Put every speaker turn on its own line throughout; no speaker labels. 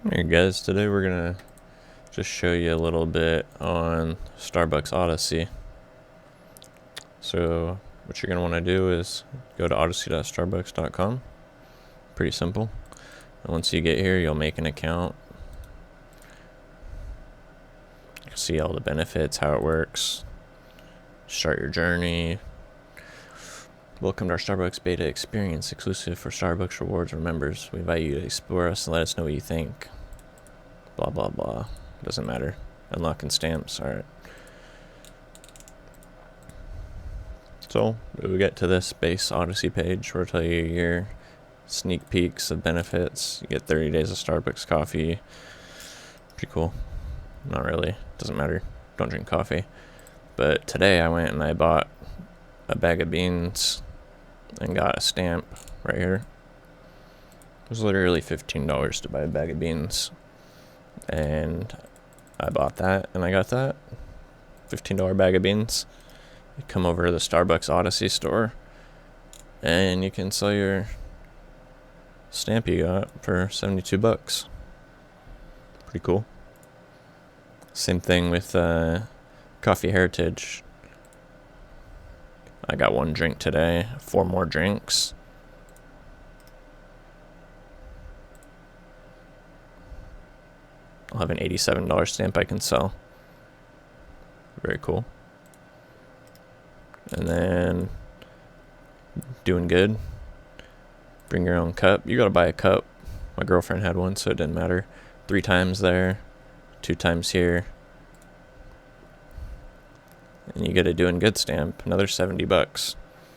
Alright guys, today we're gonna just show you a little bit on Starbucks Odyssey. So what you're gonna want to do is go to odyssey.starbucks.com. Pretty simple. And once you get here, you'll make an account. You'll see all the benefits, how it works, start your journey. Welcome to our Starbucks beta experience, exclusive for Starbucks rewards or members. We invite you to explore us and let us know what you think. Blah blah blah. Doesn't matter. Unlocking stamps. Alright. So we get to this base Odyssey page where it'll tell you your sneak peeks of benefits. You get 30 days of Starbucks coffee. Pretty cool. Not really. Doesn't matter. Don't drink coffee. But today I went and I bought a bag of beans and got a stamp right here. It was literally $15 to buy a bag of beans. And I bought that and I got that $15 bag of beans. You come over to the Starbucks Odyssey store and you can sell your stamp you got for 72 bucks. Pretty cool. Same thing with Coffee Heritage. I got one drink today, 4 more drinks. I'll have an $87 stamp I can sell. Very cool. And then doing good. Bring your own cup. You gotta buy a cup. My girlfriend had one, so it didn't matter. 3 times there, 2 times here. And you get a doing good stamp, another 70 bucks.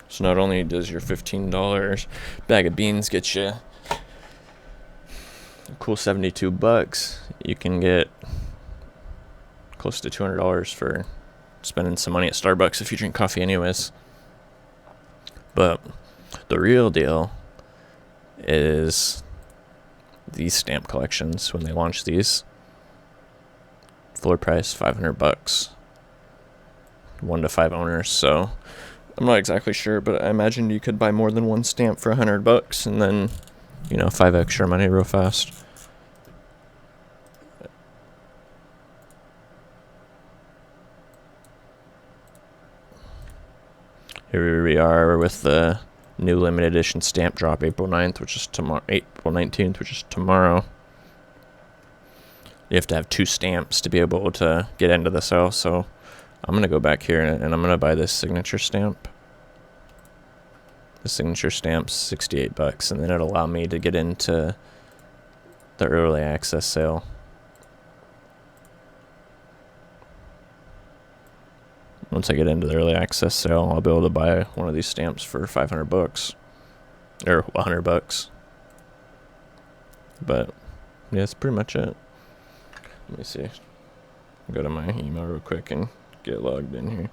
So not only does your $15 bag of beans get you a cool 72 bucks, you can get close to $200 for spending some money at Starbucks if you drink coffee anyways. But the real deal is these stamp collections. When they launch these, floor price $500, 1 to 5 owners. So I'm not exactly sure, but I imagine you could buy more than one stamp for $100 and then 5 extra money real fast. Here we are with the new limited edition stamp drop, April 9th, which is tomorrow. April 19th, which is tomorrow. You have to have 2 stamps to be able to get into the sale. So I'm gonna go back here and I'm gonna buy this signature stamp. The signature stamp's 68 bucks, and then it'll allow me to get into the early access sale. Once I get into the early access sale, I'll be able to buy one of these stamps for 500 bucks or 100 bucks. But yeah, that's pretty much it. Let me see. I'll go to my email real quick and get logged in here.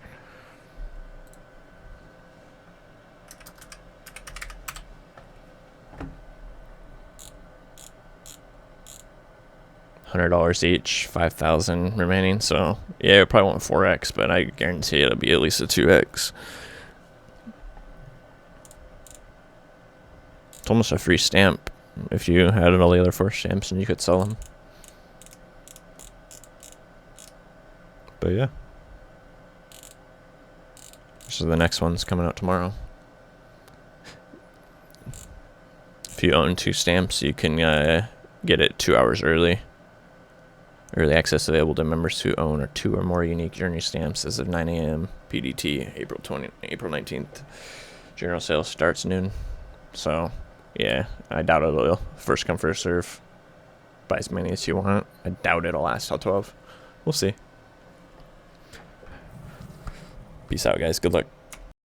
$100 each, 5,000 remaining. So yeah, I probably want 4x, but I guarantee it'll be at least a 2x. It's almost a free stamp if you had all the other 4 stamps and you could sell them. But yeah, so the next one's coming out tomorrow. If you own 2 stamps, you can get it 2 hours early. Early access available to members who own 2 or more unique journey stamps as of 9 a.m. PDT, April 19th. General sales starts noon. So yeah, I doubt it'll first come first serve. Buy as many as you want. I doubt it'll last till 12. We'll see. Peace out, guys. Good luck.